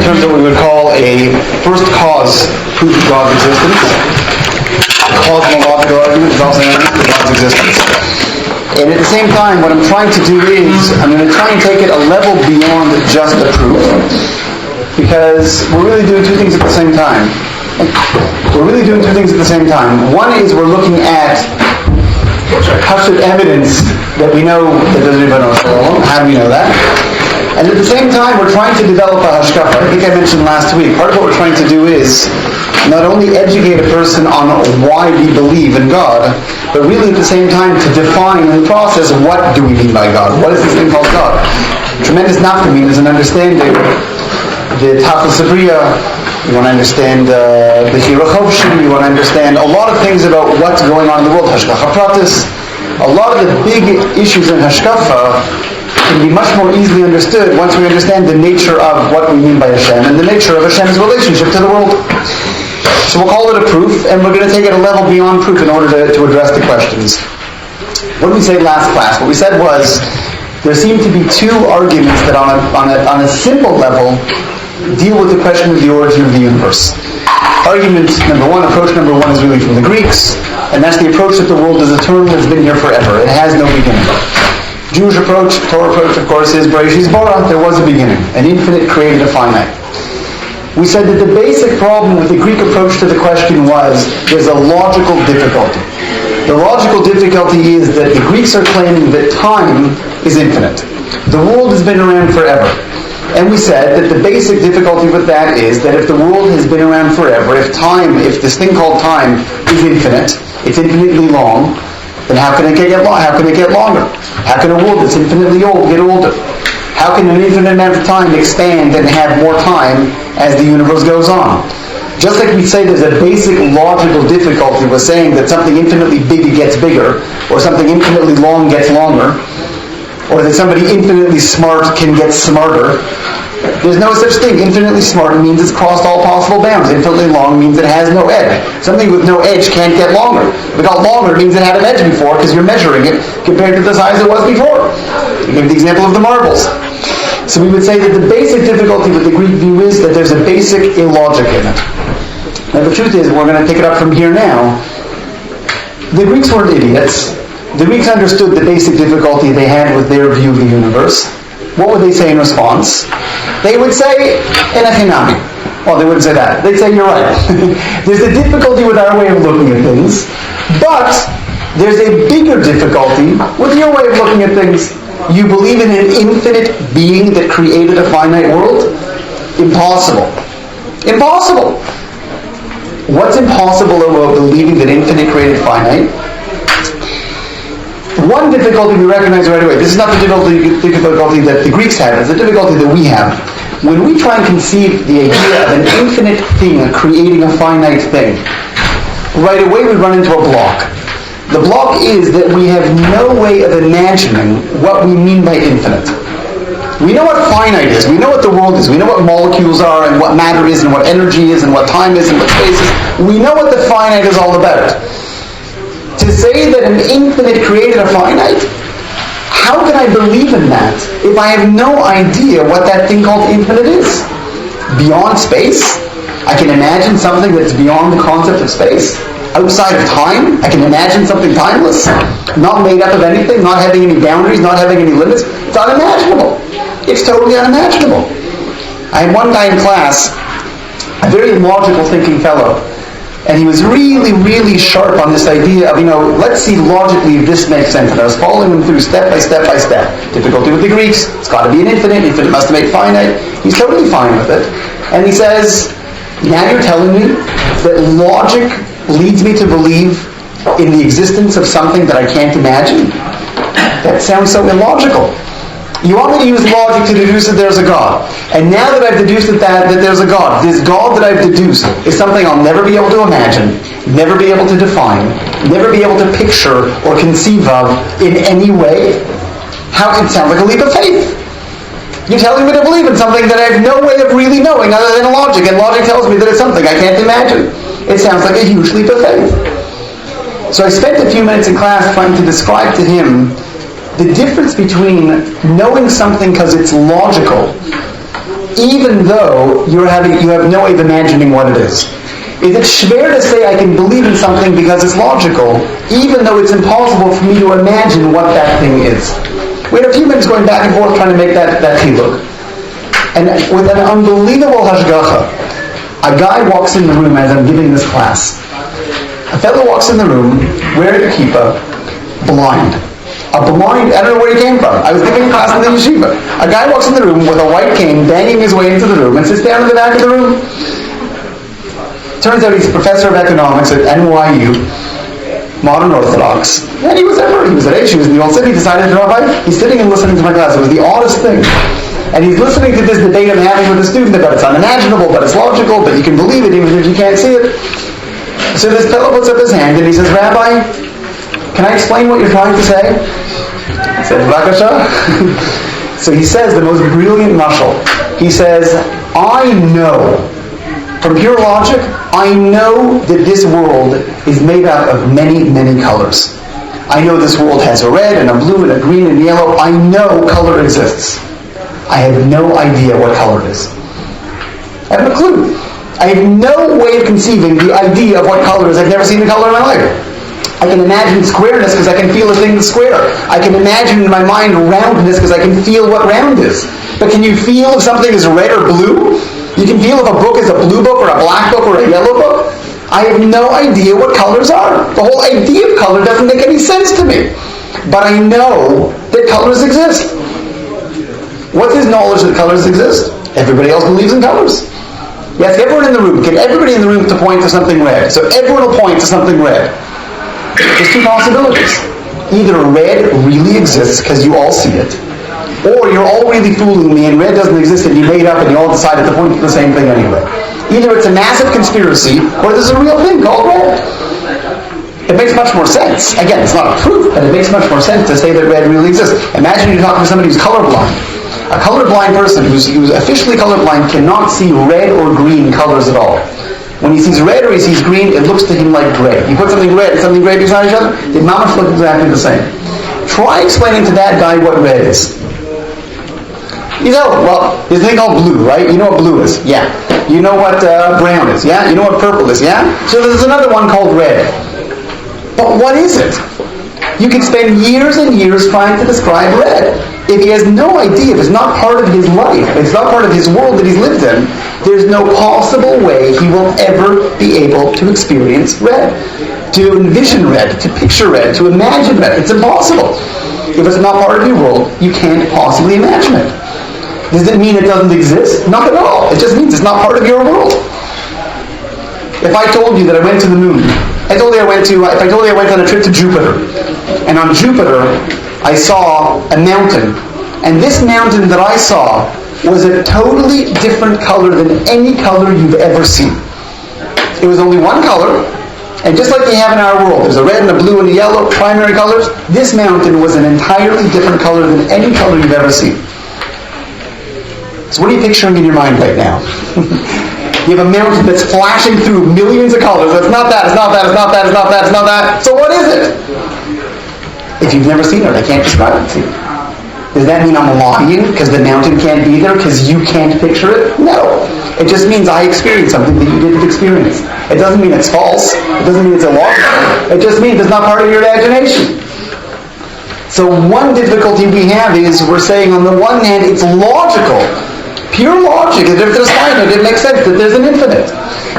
terms of what we would call a first cause proof of God's existence. Cosmological argument is also known as God's existence. And at the same time, what I'm trying to do is, I'm going to try and take it a level beyond just a proof, because we're really doing two things at the same time. One is we're looking at custom evidence that we know that doesn't even know. How do we know that? And at the same time, we're trying to develop a hashkafa. I think I mentioned last week, part of what we're trying to do is not only educate a person on why we believe in God, but really at the same time to define in the process what do we mean by God? What is this thing called God? Tremendous nafkamin is an understanding. The Tafel Sabriya, you want to understand the Hirachovshin, you want to understand a lot of things about what's going on in the world, Hashkafa Pratis. A lot of the big issues in Hashkafa can be much more easily understood once we understand the nature of what we mean by Hashem and the nature of Hashem's relationship to the world. So we'll call it a proof, and we're going to take it a level beyond proof in order to address the questions. What did we say last class? What we said was there seem to be two arguments that on a simple level deal with the question of the origin of the universe. Argument number one, approach number one, is really from the Greeks, and that's the approach that the world is eternal, it's been here forever. It has no beginning. Jewish approach, Torah approach, of course, is Bereshis Bara, there was a beginning. An infinite created a finite. We said that the basic problem with the Greek approach to the question was there's a logical difficulty. The logical difficulty is that the Greeks are claiming that time is infinite. The world has been around forever. And we said that the basic difficulty with that is that if the world has been around forever, if this thing called time is infinite, it's infinitely long, then how can it get longer? How can a world that's infinitely old get older? How can an infinite amount of time expand and have more time as the universe goes on? Just like we say there's a basic logical difficulty with saying that something infinitely big gets bigger, or something infinitely long gets longer, or that somebody infinitely smart can get smarter. There's no such thing. Infinitely smart means it's crossed all possible bounds. Infinitely long means it has no edge. Something with no edge can't get longer. If it got longer, it means it had an edge before, because you're measuring it compared to the size it was before. We give the example of the marbles. So we would say that the basic difficulty with the Greek view is that there's a basic illogic in it. Now the truth is, we're going to pick it up from here now. The Greeks weren't idiots. The Greeks understood the basic difficulty they had with their view of the universe. What would they say in response? They would say, enachinami. Well, they wouldn't say that. They'd say, you're right. There's a difficulty with our way of looking at things, but there's a bigger difficulty with your way of looking at things. You believe in an infinite being that created a finite world? Impossible. Impossible. What's impossible about believing that infinite created finite? One difficulty we recognize right away. This is not the difficulty that the Greeks had. It's the difficulty that we have. When we try and conceive the idea of an infinite thing creating a finite thing, right away we run into a block. The block is that we have no way of imagining what we mean by infinite. We know what finite is. We know what the world is. We know what molecules are and what matter is and what energy is and what time is and what space is. We know what the finite is all about. To say that an infinite created a finite, how can I believe in that if I have no idea what that thing called infinite is? Beyond space? I can imagine something that's beyond the concept of space. Outside of time, I can imagine something timeless, not made up of anything, not having any boundaries, not having any limits. It's unimaginable. It's totally unimaginable. I had one guy in class, a very logical thinking fellow, and he was really, really sharp on this idea of, let's see logically if this makes sense. And I was following him through step by step by step. Difficulty with the Greeks, it's got to be an infinite must make finite. He's totally fine with it. And he says, now you're telling me that logic leads me to believe in the existence of something that I can't imagine? That sounds so illogical. You want me to use logic to deduce that there's a God. And now that I've deduced that there's a God, this God that I've deduced is something I'll never be able to imagine, never be able to define, never be able to picture or conceive of in any way. How can it sound like a leap of faith? You're telling me to believe in something that I have no way of really knowing other than logic, and logic tells me that it's something I can't imagine. It sounds like a huge leap of faith. So I spent a few minutes in class trying to describe to him the difference between knowing something because it's logical even though you have no way of imagining what it is? Is it schwer to say I can believe in something because it's logical, even though it's impossible for me to imagine what that thing is? We had a few minutes going back and forth trying to make that chiluk. And with an unbelievable hashgacha, a guy walks in the room as I'm giving this class. A fellow walks in the room, wearing a kippah, blind. I don't know where he came from. I was giving a class in the yeshiva. A guy walks in the room with a white cane, banging his way into the room, and sits down in the back of the room. Turns out he's a professor of economics at NYU, modern Orthodox. And he was at H, he was in the old city, decided to drop by. He's sitting and listening to my class. It was the oddest thing. And he's listening to this debate I'm having with a student about it's unimaginable, but it's logical, but you can believe it even if you can't see it. So this fellow puts up his hand and he says, Rabbi, can I explain what you're trying to say? I said, Vakasha. So he says the most brilliant mashal. He says, I know, from pure logic, I know that this world is made up of many, many colors. I know this world has a red and a blue and a green and yellow. I know color exists. I have no idea what color it is. I have no clue. I have no way of conceiving the idea of what color is. I've never seen a color in my life. I can imagine squareness because I can feel a thing that's square. I can imagine in my mind roundness because I can feel what round is. But can you feel if something is red or blue? You can feel if a book is a blue book or a black book or a yellow book. I have no idea what colors are. The whole idea of color doesn't make any sense to me. But I know that colors exist. What's his knowledge that colors exist? Everybody else believes in colors. Yes, everyone in the room. Get everybody in the room to point to something red. So everyone will point to something red. There's two possibilities. Either red really exists because you all see it, or you're all really fooling me and red doesn't exist and you made up and you all decided to point to the same thing anyway. Either it's a massive conspiracy or there's a real thing called red. It makes much more sense. Again, it's not a proof, but it makes much more sense to say that red really exists. Imagine you're talking to somebody who's colorblind. A colorblind person who's officially colorblind cannot see red or green colors at all. When he sees red or he sees green, it looks to him like gray. You put something red and something gray beside each other, they mamash look exactly the same. Try explaining to that guy what red is. You know, well, there's a thing called blue, right? You know what blue is? Yeah. You know what brown is? Yeah. You know what purple is? Yeah. So there's another one called red. But what is it? You can spend years and years trying to describe red. If he has no idea, if it's not part of his life, if it's not part of his world that he's lived in, there's no possible way he will ever be able to experience red, to envision red, to picture red, to imagine red. It's impossible. If it's not part of your world, you can't possibly imagine it. Does it mean it doesn't exist? Not at all. It just means it's not part of your world. If I told you that I went to the moon, if I told you I went on a trip to Jupiter, and on Jupiter I saw a mountain, and this mountain that I saw was a totally different color than any color you've ever seen. It was only one color, and just like you have in our world, there's a red and a blue and a yellow, primary colors, this mountain was an entirely different color than any color you've ever seen. So what are you picturing in your mind right now? You have a mountain that's flashing through millions of colors. It's not that, it's not that, it's not that, it's not that, it's not that. So what is it? If you've never seen it, I can't describe it to you. Does that mean I'm lying because the mountain can't be there because you can't picture it? No. It just means I experienced something that you didn't experience. It doesn't mean it's false. It doesn't mean it's illogical. It just means it's not part of your imagination. So one difficulty we have is we're saying on the one hand it's logical. Pure logic, that if there's finite, it makes sense that there's an infinite.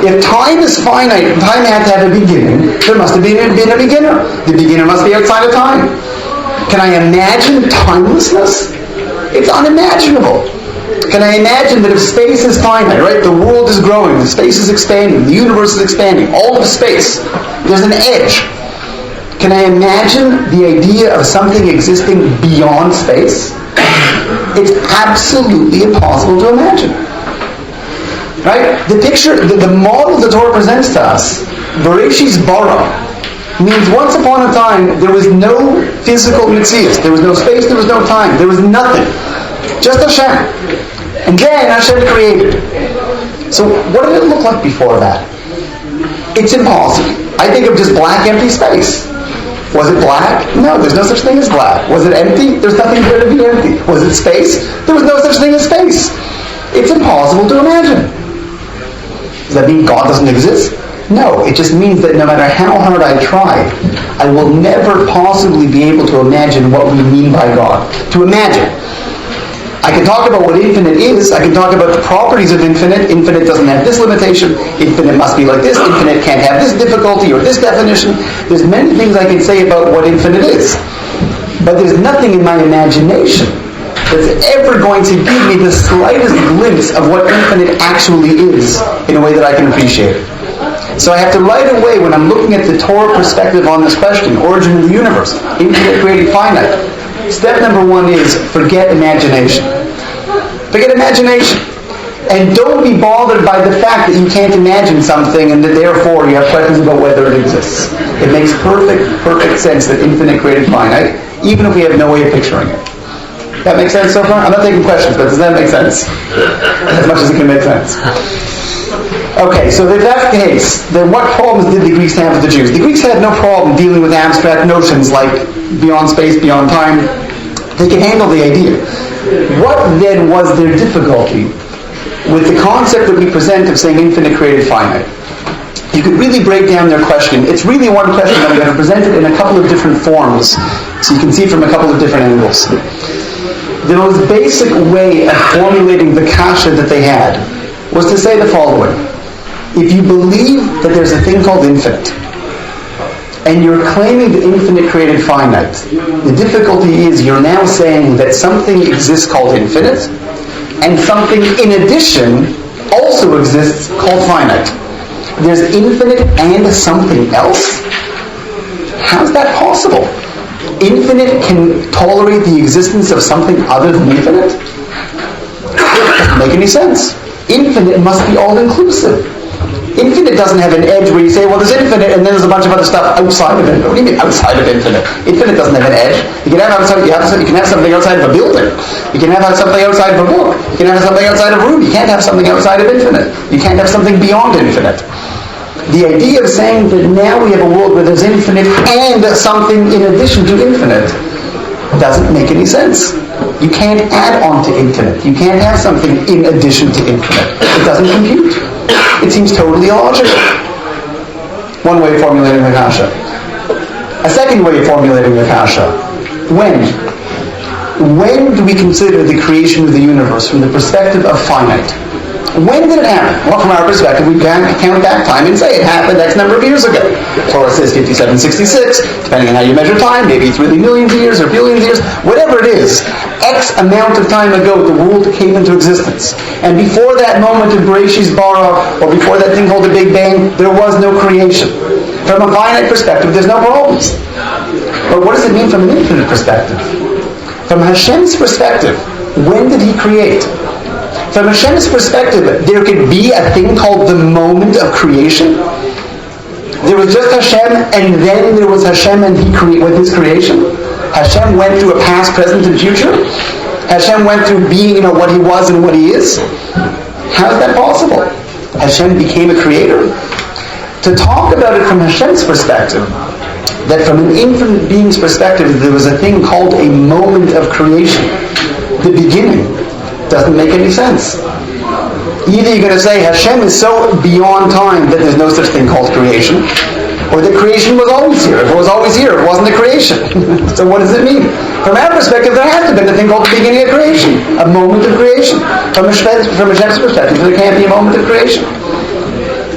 If time is finite, time had to have a beginning, there must have been a beginner. The beginner must be outside of time. Can I imagine timelessness? It's unimaginable. Can I imagine that if space is finite, right? The world is growing, the space is expanding, the universe is expanding, all of space, there's an edge. Can I imagine the idea of something existing beyond space? It's absolutely impossible to imagine. Right? The picture, the model the Torah presents to us, Bereshis bara, means once upon a time there was no physical mitzias. There was no space, there was no time, there was nothing. Just Hashem. And then Hashem created. So what did it look like before that? It's impossible. I think of just black, empty space. Was it black? No, there's no such thing as black. Was it empty? There's nothing there to be empty. Was it space? There was no such thing as space. It's impossible to imagine. Does that mean God doesn't exist? No, it just means that no matter how hard I try, I will never possibly be able to imagine what we mean by God. To imagine. I can talk about what infinite is. I can talk about the properties of infinite. Infinite doesn't have this limitation. Infinite must be like this. Infinite can't have this difficulty or this definition. There's many things I can say about what infinite is. But there's nothing in my imagination that's ever going to give me the slightest glimpse of what infinite actually is in a way that I can appreciate it. So I have to right away, when I'm looking at the Torah perspective on this question, origin of the universe, infinite created finite, step number one is forget imagination. Forget imagination. And don't be bothered by the fact that you can't imagine something and that therefore you have questions about whether it exists. It makes perfect sense that infinite created finite, even if we have no way of picturing it. That makes sense so far? I'm not taking questions, but does that make sense? As much as it can make sense. Okay, so if that's the case, then what problems did the Greeks have with the Jews? The Greeks had no problem dealing with abstract notions like beyond space, beyond time. They could handle the idea. What then was their difficulty with the concept that we present of saying infinite created finite? You could really break down their question. It's really one question that I'm going to present it in a couple of different forms, so you can see it from a couple of different angles. The most basic way of formulating the kasha that they had was to say the following. If you believe that there's a thing called infinite, and you're claiming the infinite created finite, the difficulty is you're now saying that something exists called infinite, and something in addition also exists called finite. There's infinite and something else? How's that possible? Infinite can tolerate the existence of something other than infinite? It doesn't make any sense. Infinite must be all-inclusive. Infinite doesn't have an edge where you say, well, there's infinite, and then there's a bunch of other stuff outside of it. What do you mean outside of infinite? Infinite doesn't have an edge. You can have something outside of a building. You can have something outside of a book. You can have something outside of a room. You can't have something outside of infinite. You can't have something beyond infinite. The idea of saying that now we have a world where there's infinite and something in addition to infinite doesn't make any sense. You can't add on to infinite. You can't have something in addition to infinite. It doesn't compute. It seems totally illogical. One way of formulating the kasha. A second way of formulating the kasha. When? When do we consider the creation of the universe from the perspective of finite? When did it happen? Well, from our perspective, we can count back time and say it happened X number of years ago. Torah says 5766, depending on how you measure time, maybe it's really millions of years or billions of years, whatever it is, X amount of time ago, the world came into existence. And before that moment of Bereshit bara, or before that thing called the Big Bang, there was no creation. From a finite perspective, there's no problems. But what does it mean from an infinite perspective? From Hashem's perspective, when did He create? From Hashem's perspective, there could be a thing called the moment of creation. There was just Hashem, and then there was Hashem and with His creation. Hashem went through a past, present, and future. Hashem went through being, what He was and what He is. How is that possible? Hashem became a creator. To talk about it from Hashem's perspective, that from an infinite being's perspective, there was a thing called a moment of creation, the beginning, doesn't make any sense. Either you're going to say Hashem is so beyond time that there's no such thing called creation, or that creation was always here. If it was always here, it wasn't a creation. So what does it mean? From our perspective, there has to have been a thing called the beginning of creation, a moment of creation. From Hashem's perspective, there can't be a moment of creation.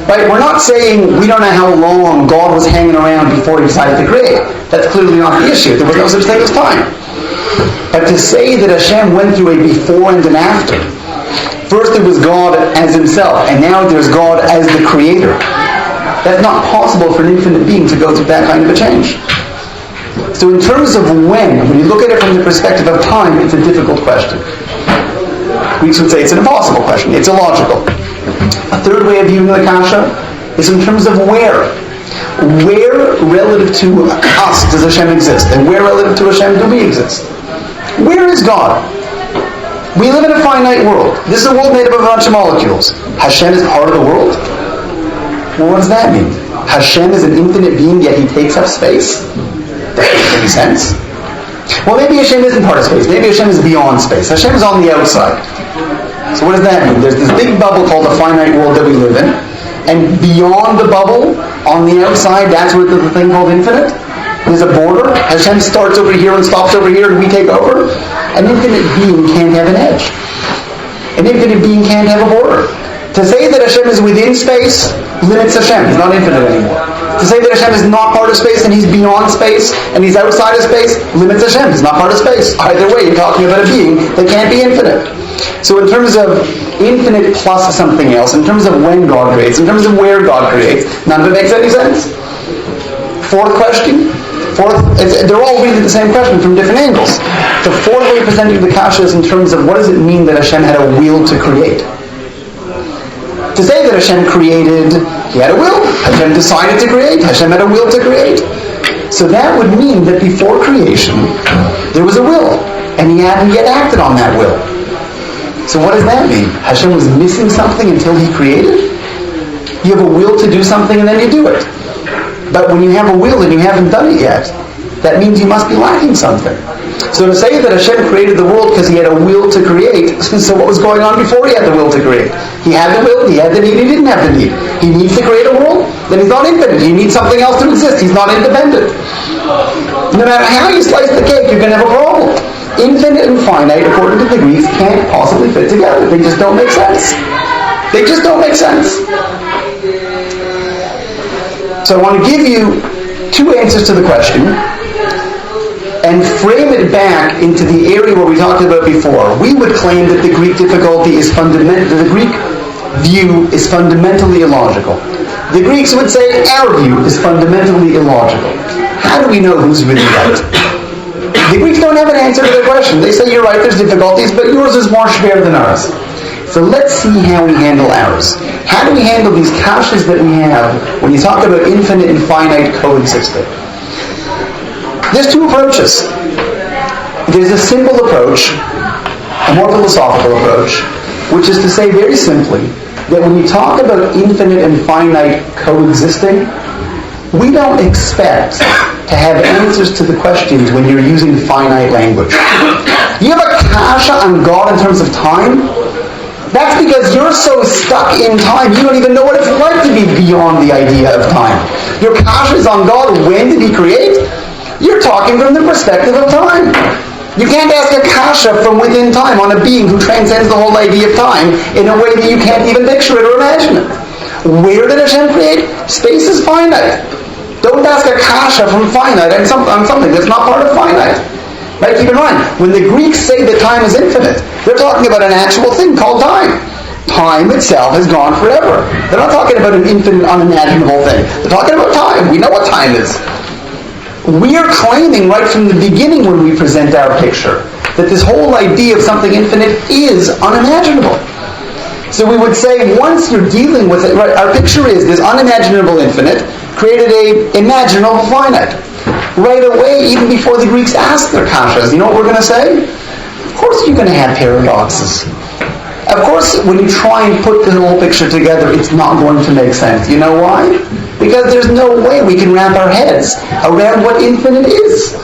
Right? We're not saying we don't know how long God was hanging around before He decided to create. That's clearly not the issue. There was no such thing as time. But to say that Hashem went through a before and an after, first it was God as Himself, and now there's God as the Creator. That's not possible for an infinite being to go through that kind of a change. So in terms of when you look at it from the perspective of time, it's a difficult question. Greeks would say it's an impossible question. It's illogical. A third way of viewing the kasha is in terms of where. Where relative to us does Hashem exist? And where relative to Hashem do we exist? Where is God? We live in a finite world. This is a world made up of a bunch of molecules. Hashem is part of the world? Well, what does that mean? Hashem is an infinite being, yet He takes up space? That doesn't make any sense. Well, maybe Hashem isn't part of space. Maybe Hashem is beyond space. Hashem is on the outside. So what does that mean? There's this big bubble called the finite world that we live in, and beyond the bubble, on the outside, that's where the thing called infinite. There's a border. Hashem starts over here and stops over here, and we take over. An infinite being can't have an edge. An infinite being can't have a border. To say that Hashem is within space limits Hashem. He's not infinite anymore. To say that Hashem is not part of space and he's beyond space and he's outside of space limits Hashem. He's not part of space. Either way, you're talking about a being that can't be infinite. So in terms of infinite plus something else, in terms of when God creates, in terms of where God creates, none of it makes any sense. Fourth question. They're all really the same question from different angles. The fourth way of presenting the kasha is in terms of what does it mean that Hashem had a will to create. To say that Hashem created, he had a will. Hashem decided to create. Hashem had a will to create. So that would mean that before creation, there was a will. And he hadn't yet acted on that will. So what does that mean? Hashem was missing something until he created? You have a will to do something and then you do it. But when you have a will and you haven't done it yet, that means you must be lacking something. So to say that Hashem created the world because he had a will to create, so what was going on before he had the will to create? He had the will, he had the need, he didn't have the need. He needs to create a world, then he's not infinite. He needs something else to exist. He's not independent. No matter how you slice the cake, you're going to have a problem. Infinite and finite, according to the Greeks, can't possibly fit together. They just don't make sense. They just don't make sense. So I want to give you two answers to the question and frame it back into the area where we talked about before. We would claim that the Greek difficulty is the Greek view is fundamentally illogical. The Greeks would say our view is fundamentally illogical. How do we know who's really right? The Greeks don't have an answer to their question. They say you're right, there's difficulties, but yours is more schwer than ours. So let's see how we handle ours. How do we handle these kashas that we have when you talk about infinite and finite coexisting? There's two approaches. There's a simple approach, a more philosophical approach, which is to say very simply that when we talk about infinite and finite coexisting, we don't expect to have answers to the questions when you're using finite language. You have a kasha on God in terms of time? That's because you're so stuck in time, you don't even know what it's like to be beyond the idea of time. Your kasha is on God, when did he create? You're talking from the perspective of time. You can't ask a kasha from within time on a being who transcends the whole idea of time in a way that you can't even picture it or imagine it. Where did Hashem create? Space is finite. Don't ask a kasha from finite on something that's not part of finite. Right? Keep in mind, when the Greeks say that time is infinite, they're talking about an actual thing called time. Time itself has gone forever. They're not talking about an infinite, unimaginable thing. They're talking about time. We know what time is. We are claiming right from the beginning when we present our picture that this whole idea of something infinite is unimaginable. So we would say once you're dealing with it, right, our picture is this unimaginable infinite created a imaginable finite. Right away, even before the Greeks asked their kashas, you know what we're going to say? Of course you're going to have paradoxes. Of course, when you try and put the whole picture together, it's not going to make sense. You know why? Because there's no way we can wrap our heads around what infinite is.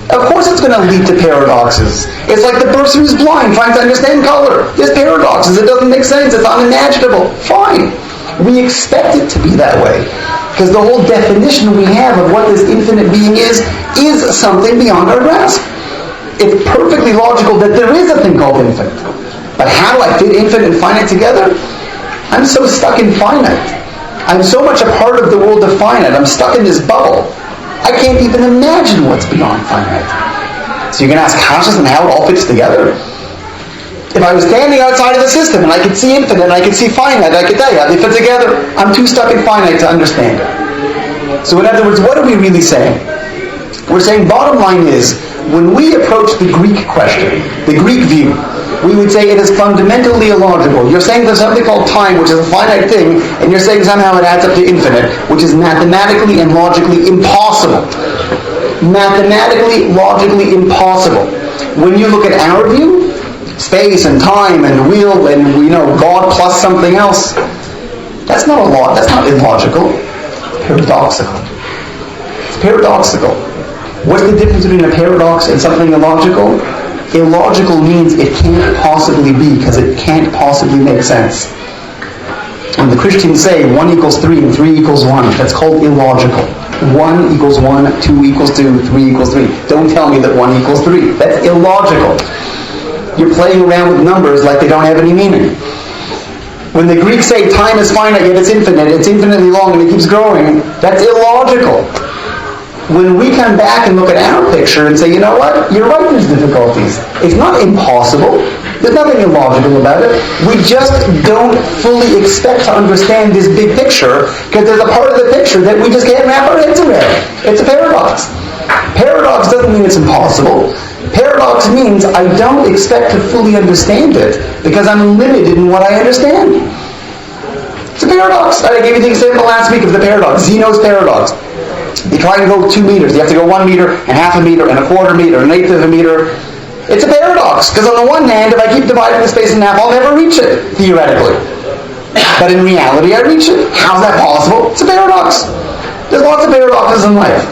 Of course it's going to lead to paradoxes. It's like the person who's blind trying to understand color. There's paradoxes. It doesn't make sense. It's unimaginable. Fine. We expect it to be that way. Because the whole definition we have of what this infinite being is something beyond our grasp. It's perfectly logical that there is a thing called infinite. But how do I fit infinite and finite together? I'm so stuck in finite. I'm so much a part of the world of finite. I'm stuck in this bubble. I can't even imagine what's beyond finite. So you're going to ask kashas and how it all fits together? If I was standing outside of the system and I could see infinite and I could see finite, I could tell you how they fit together. I'm too stuck in finite to understand it. So in other words, what are we really saying? We're saying bottom line is, when we approach the Greek question, the Greek view, we would say it is fundamentally illogical. You're saying there's something called time, which is a finite thing, and you're saying somehow it adds up to infinite, which is mathematically and logically impossible. Mathematically, logically impossible. When you look at our view, space and time and will and God plus something else, that's not a law. That's not illogical. It's paradoxical. It's paradoxical. What's the difference between a paradox and something illogical? Illogical means it can't possibly be, because it can't possibly make sense. When the Christians say 1 equals 3 and 3 equals 1, that's called illogical. 1 equals 1, 2 equals 2, 3 equals 3. Don't tell me that 1 equals 3. That's illogical. You're playing around with numbers like they don't have any meaning. When the Greeks say time is finite yet it's infinitely long and it keeps growing, that's illogical. When we come back and look at our picture and say, you know what, you're right, there's difficulties. It's not impossible. There's nothing illogical about it. We just don't fully expect to understand this big picture because there's a part of the picture that we just can't wrap our heads around. It's a paradox. Paradox doesn't mean it's impossible. Paradox means I don't expect to fully understand it because I'm limited in what I understand. It's a paradox. I gave you the example last week of the paradox, Zeno's paradox. You try to go 2 meters. You have to go 1 meter and half a meter and a quarter meter and an eighth of a meter. It's a paradox, because on the one hand, if I keep dividing the space in half, I'll never reach it, theoretically. But in reality, I reach it. How's that possible? It's a paradox. There's lots of paradoxes in life.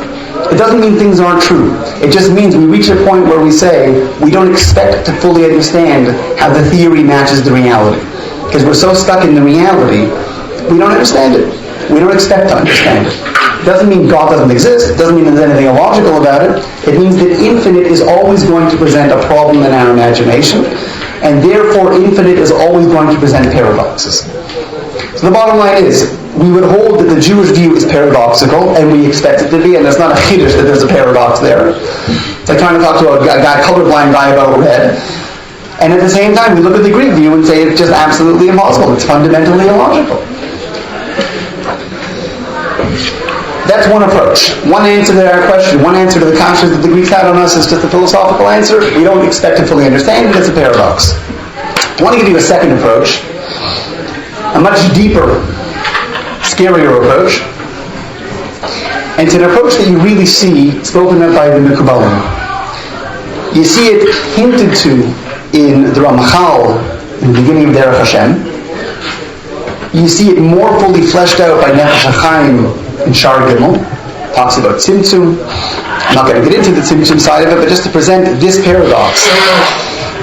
It doesn't mean things aren't true. It just means we reach a point where we say we don't expect to fully understand how the theory matches the reality. Because we're so stuck in the reality, we don't understand it. We don't expect to understand it. It doesn't mean God doesn't exist. It doesn't mean there's anything illogical about it. It means that infinite is always going to present a problem in our imagination, and therefore infinite is always going to present paradoxes. So the bottom line is, we would hold that the Jewish view is paradoxical, and we expect it to be, and there's not a chiddush that there's a paradox there. It's like trying to talk to a colorblind guy about red. And at the same time, we look at the Greek view and say it's just absolutely impossible. It's fundamentally illogical. That's one approach. One answer to our question, one answer to the conscience that the Greeks had on us is just a philosophical answer. We don't expect to fully understand it. It's a paradox. I want to give you a second approach, a much deeper, scarier approach. And it's an approach that you really see spoken of by the Mekubalim. You see it hinted to in the Ramchal in the beginning of Derech Hashem. You see it more fully fleshed out by Nefesh HaChaim in Shar Gimel. Talks about Tzimtzum. I'm not going to get into the Tzimtzum side of it, but just to present this paradox.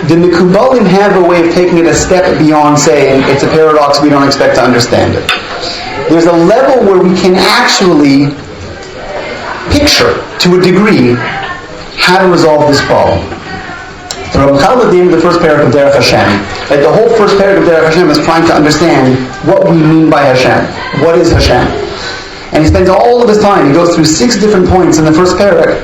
The Mekubalim have a way of taking it a step beyond saying it's a paradox, we don't expect to understand it. There's a level where we can actually picture, to a degree, how to resolve this problem. The Ramchal at the end of the first paragraph of Derech Hashem, like the whole first paragraph of Derech Hashem is trying to understand what we mean by Hashem. What is Hashem? And he spends all of his time, he goes through 6 different points in the first paragraph,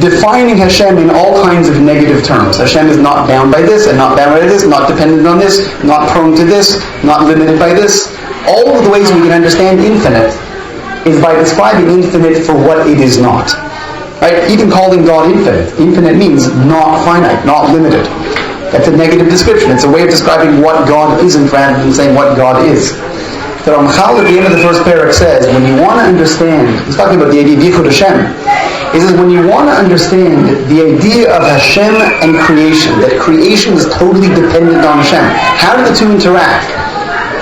defining Hashem in all kinds of negative terms. Hashem is not bound by this, and not bound by this, not dependent on this, not prone to this, not limited by this. All of the ways we can understand infinite is by describing infinite for what it is not. Right? Even calling God infinite. Infinite means not finite, not limited. That's a negative description. It's a way of describing what God isn't rather than saying what God is. The Ramchal at the end of the first paragraph says, when you want to understand, he's talking about the idea of Yichud Hashem. He says, when you want to understand the idea of Hashem and creation, that creation is totally dependent on Hashem, how do the two interact?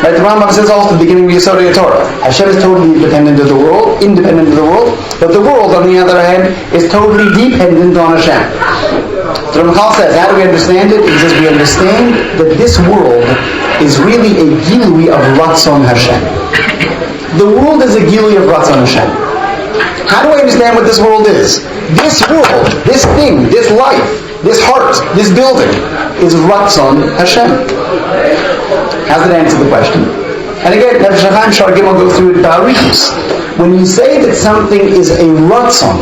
Right, the Rambam says also at the beginning of Yesodei Torah, Hashem is totally independent of the world, but the world, on the other hand, is totally dependent on Hashem. The Ramchal says, how do we understand it? He says, we understand that this world is really a gilui of Ratzon Hashem. The world is a gilui of Ratzon Hashem. How do I understand what this world is? This world, this thing, this life, this heart, this building is Ratzon Hashem. How's that answer the question? And again, Nefesh HaChaim Shar Gimel go through it ba'arichus. When you say that something is a Ratzon,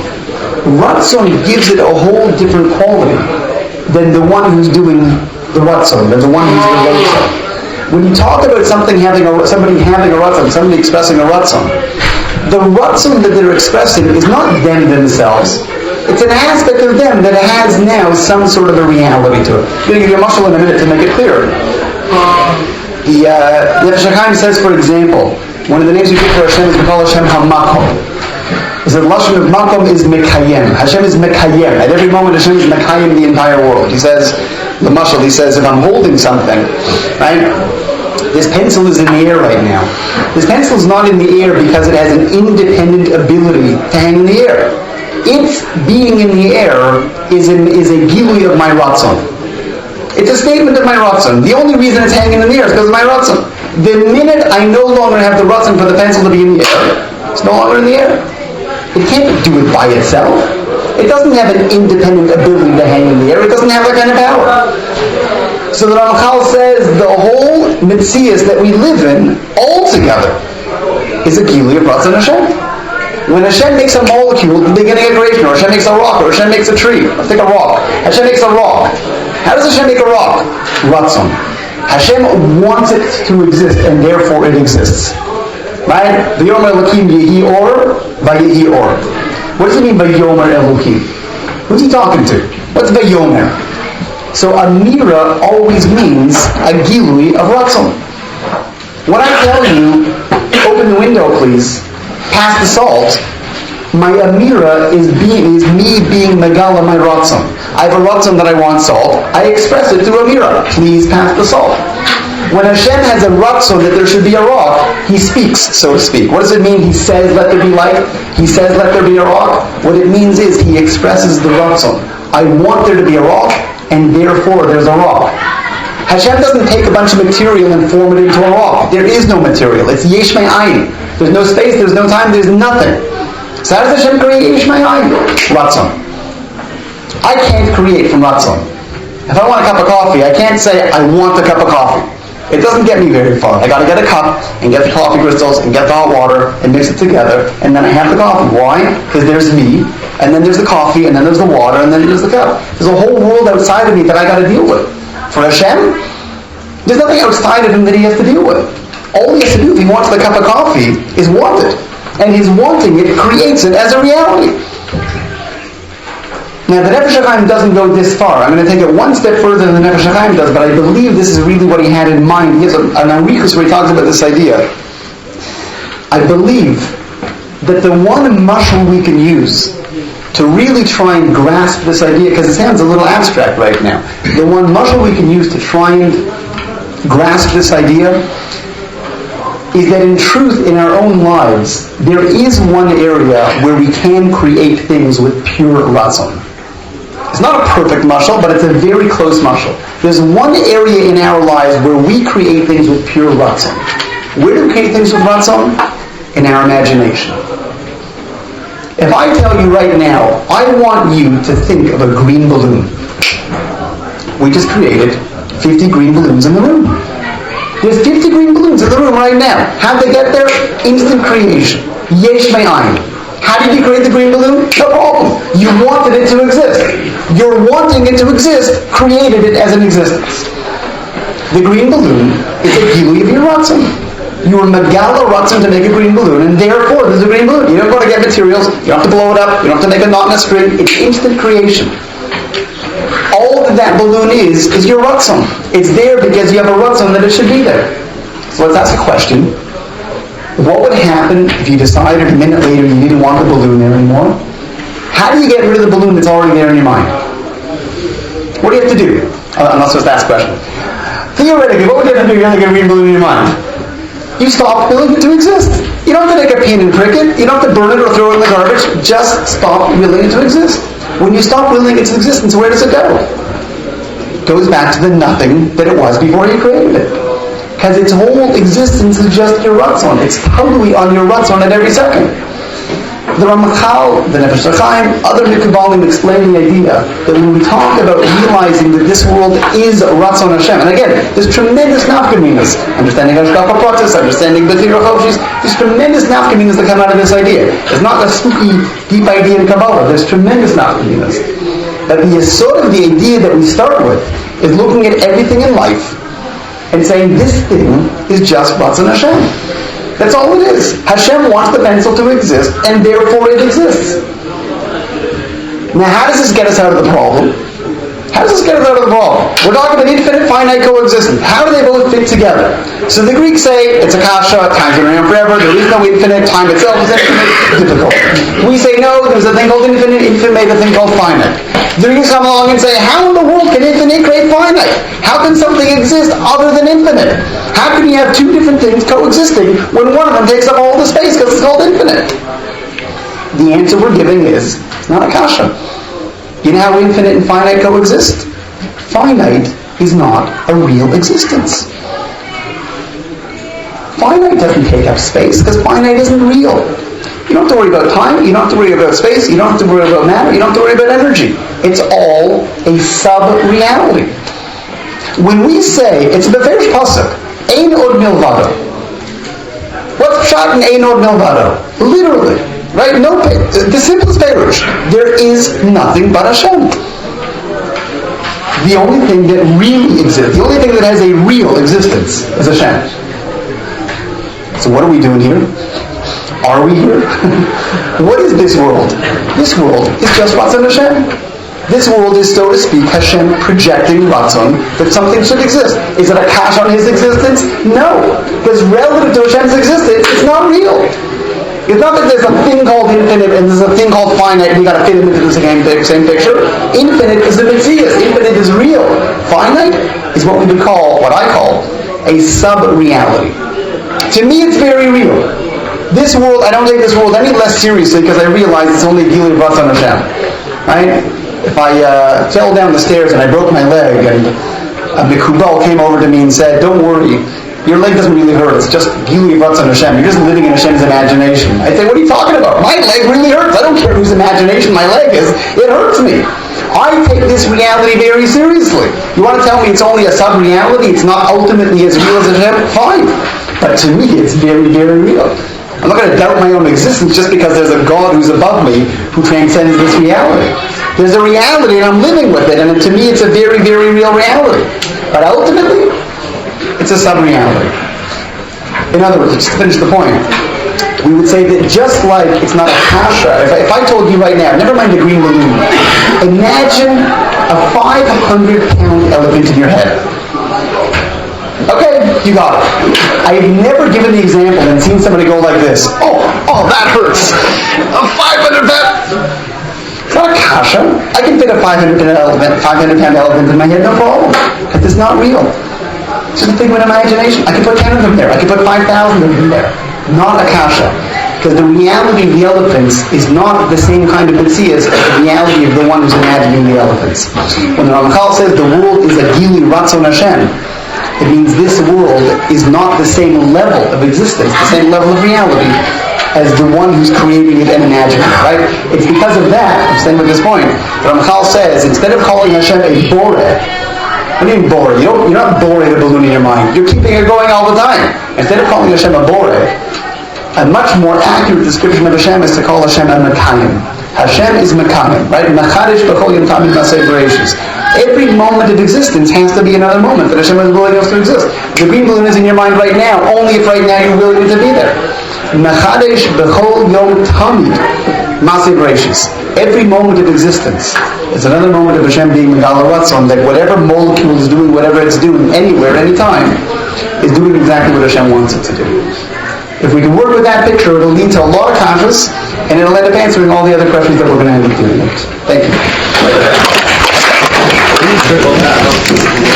Ratzon gives it a whole different quality than the one who's doing the Ratzon, than the one who's the Ratzon. When you talk about somebody having a Ratzon, somebody expressing a Ratzon, the Ratzon that they're expressing is not them themselves. It's an aspect of them that has now some sort of a reality to it. I'm going to give you a mashal in a minute to make it clearer. The Nefesh HaChaim says, for example, one of the names we give for Hashem is we call Hashem HaMakom. He said, the Lashon of Makom is Mekayem. Hashem is Mekayem. At every moment Hashem is Mekayem the entire world. He says, the mashal, he says, if I'm holding something, right, this pencil is in the air right now. This pencil is not in the air because it has an independent ability to hang in the air. its being in the air is a gilui of my ratzon. It's a statement of my ratzon. The only reason it's hanging in the air is because of my ratzon. The minute I no longer have the ratzon for the pencil to be in the air, it's no longer in the air. It can't do it by itself. It doesn't have an independent ability to hang in the air. It doesn't have that kind of power. So the Ramchal says the whole Metzias that we live in altogether is a gilui of Ratzon Hashem. When Hashem makes a molecule at the beginning of creation, or Hashem makes a rock, or Hashem makes a tree, let's take a rock. Hashem makes a rock. How does Hashem make a rock? Ratzon. Hashem wants it to exist, and therefore it exists. Right? V'yomer Elokim yehi or, v'yehi or. What does it mean by Yomer Elokim? Who's he talking to? What's V'yomer? So Amira always means a gilui of Ratzon. When I tell you, open the window please, pass the salt, my Amira is me being Megala my Ratzon. I have a Ratzon that I want salt. I express it through Amira. Please pass the salt. When Hashem has a Ratzon that there should be a rock, He speaks, so to speak. What does it mean? He says, let there be light. He says, let there be a rock. What it means is He expresses the Ratzon. I want there to be a rock, and therefore there's a rock. Hashem doesn't take a bunch of material and form it into a rock. There is no material. It's yesh me'ayin. There's no space, there's no time, there's nothing. So how does Hashem create yesh me'ayin? Ratzon. I can't create from Ratzon. If I want a cup of coffee, I can't say, I want a cup of coffee. It doesn't get me very far. I got to get a cup and get the coffee crystals and get the hot water and mix it together, and then I have the coffee. Why? Because there's me, and then there's the coffee, and then there's the water, and then there's the cup. There's a whole world outside of me that I got to deal with. For Hashem, there's nothing outside of Him that He has to deal with. All He has to do if He wants the cup of coffee is want it. And His wanting it creates it as a reality. Now, the Nefesh HaChaim doesn't go this far. I'm going to take it one step further than the Nefesh HaChaim does, but I believe this is really what he had in mind. He has an Arichus where he talks about this idea. I believe that the one mashal we can use to really try and grasp this idea, because it sounds a little abstract right now, the one mashal we can use to try and grasp this idea is that in truth, in our own lives, there is one area where we can create things with pure ratzon. It's not a perfect mashal, but it's a very close mashal. There's one area in our lives where we create things with pure ratzon. Where do we create things with ratzon? In our imagination. If I tell you right now, I want you to think of a green balloon. We just created 50 green balloons in the room. There's 50 green balloons in the room right now. How'd they get there? Instant creation. Yesh me'ayin. How did you create the green balloon? No problem. You wanted it to exist. Your wanting it to exist created it as an existence. The green balloon is a gilui of your ratzon. You were megala ratzon to make a green balloon, and therefore there's a green balloon. You don't go to get materials. You don't have to blow it up. You don't have to make a knot in a string. It's instant creation. All that balloon is your ratzon. It's there because you have a ratzon that it should be there. So let's ask a question. What would happen if you decided a minute later you didn't want the balloon there anymore? How do you get rid of the balloon that's already there in your mind? What do you have to do? I'm not supposed to ask a question. Theoretically, what would you have to do if you only get a green balloon in your mind? You stop willing it to exist. You don't have to take a pin and prick it. You don't have to burn it or throw it in the garbage. Just stop willing it to exist. When you stop willing its existence, where does it go? It goes back to the nothing that it was before you created it. Because its whole existence is just your ratzon. It's totally on your ratzon at every second. The Ramchal, the Nefesh HaChaim, other Kabbalim explain the idea that when we talk about realizing that this world is Ratzon Hashem, and again, there's tremendous nafkaminas, understanding Hashkafa process, understanding the Tira Choshis, there's tremendous nafkaminas that come out of this idea. It's not a spooky, deep idea in Kabbalah. There's tremendous nafkaminas. But the yesod of the idea that we start with is looking at everything in life and saying this thing is just Ratzon Hashem. That's all it is. Hashem wants the pencil to exist, and therefore it exists. Now, how does this get us out of the problem? How does this get us out of the problem? We're talking about infinite, finite coexistence. How do they both fit together? So the Greeks say it's a kasha, time's going around forever, there is no infinite, time itself is infinite, difficult. We say no, there's a thing called infinite made a thing called finite. The Greeks come along and say, how in the world can infinite create finite? How can something exist other than infinite? How can you have two different things coexisting when one of them takes up all the space because it's called infinite? The answer we're giving is, it's not a kasha. You know how infinite and finite coexist? Finite is not a real existence. Finite doesn't take up space because finite isn't real. You don't have to worry about time, you don't have to worry about space, you don't have to worry about matter, you don't have to worry about energy. It's all a sub-reality. When we say, it's the first pasuk, Ein od milvado. What's shot in Ein od milvado? Literally. Right? No, the simplest parish. There is nothing but Hashem. The only thing that really exists, the only thing that has a real existence is Hashem. So what are we doing here? Are we here? What is this world? This world is just Ratzon Hashem. This world is, so to speak, Hashem projecting Ratzon that something should exist. Is it a cash on his existence? No. Because relative to Hashem's existence, it's not real. It's not that there's a thing called infinite and there's a thing called finite and you got to fit them into the same picture. Infinite is a metzias. Infinite is real. Finite is what we would call, what I call, a sub-reality. To me, it's very real. This world, I don't take this world any less seriously because I realize it's only dealing with Ratzon Hashem. Right? If I fell down the stairs and I broke my leg and a Mikubal came over to me and said, don't worry, your leg doesn't really hurt, it's just Gili Ratzon Hashem. You're just living in Hashem's imagination. I'd say, what are you talking about? My leg really hurts. I don't care whose imagination my leg is. It hurts me. I take this reality very seriously. You want to tell me it's only a sub-reality? It's not ultimately as real as Hashem? Fine. But to me, it's very, very real. I'm not going to doubt my own existence just because there's a God who's above me who transcends this reality. There's a reality and I'm living with it, and to me it's a very, very real reality. But ultimately, it's a sub-reality. In other words, just to finish the point, we would say that just like it's not a kasha, if I told you right now, never mind the green balloon, imagine a 500-pound elephant in your head. Okay, you got it. I've never given the example and seen somebody go like this. Oh, that hurts. A 500-pound... It's not a kasha. I can fit a 500-pound elephant in my head, no problem. But it's not real. It's just a figment of imagination. I can put 10 of them there. I can put 5,000 of them there. Not a kasha. Because the reality of the elephants is not the same kind of metzias as the reality of the one who's imagining the elephants. When the Ramchal says the world is a Gili Ratzon Hashem, it means this world is not the same level of existence, the same level of reality, as the one who's creating it and imagining it, right? It's because of that, I'm staying with this point, Ramchal says, instead of calling Hashem a bore, what do you mean bore? You're not boring the balloon in your mind. You're keeping it going all the time. Instead of calling Hashem a bore, a much more accurate description of Hashem is to call Hashem a Mekayim. Hashem is Mekayim, right? Mechadish b'chol yom tamid ma'aseh b'reishis. Every moment of existence has to be another moment that Hashem is willing us to exist. The green balloon is in your mind right now, only if right now you're willing to be there. Mechadish b'chol yom tamid ma'aseh b'reishis. Every moment of existence is another moment of Hashem being Megala Ratzon, that whatever molecule is doing whatever it's doing, anywhere, anytime, is doing exactly what Hashem wants it to do. If we can work with that picture, it'll lead to a lot of conscious, and it'll end up answering all the other questions that we're going to end up doing. Thank you.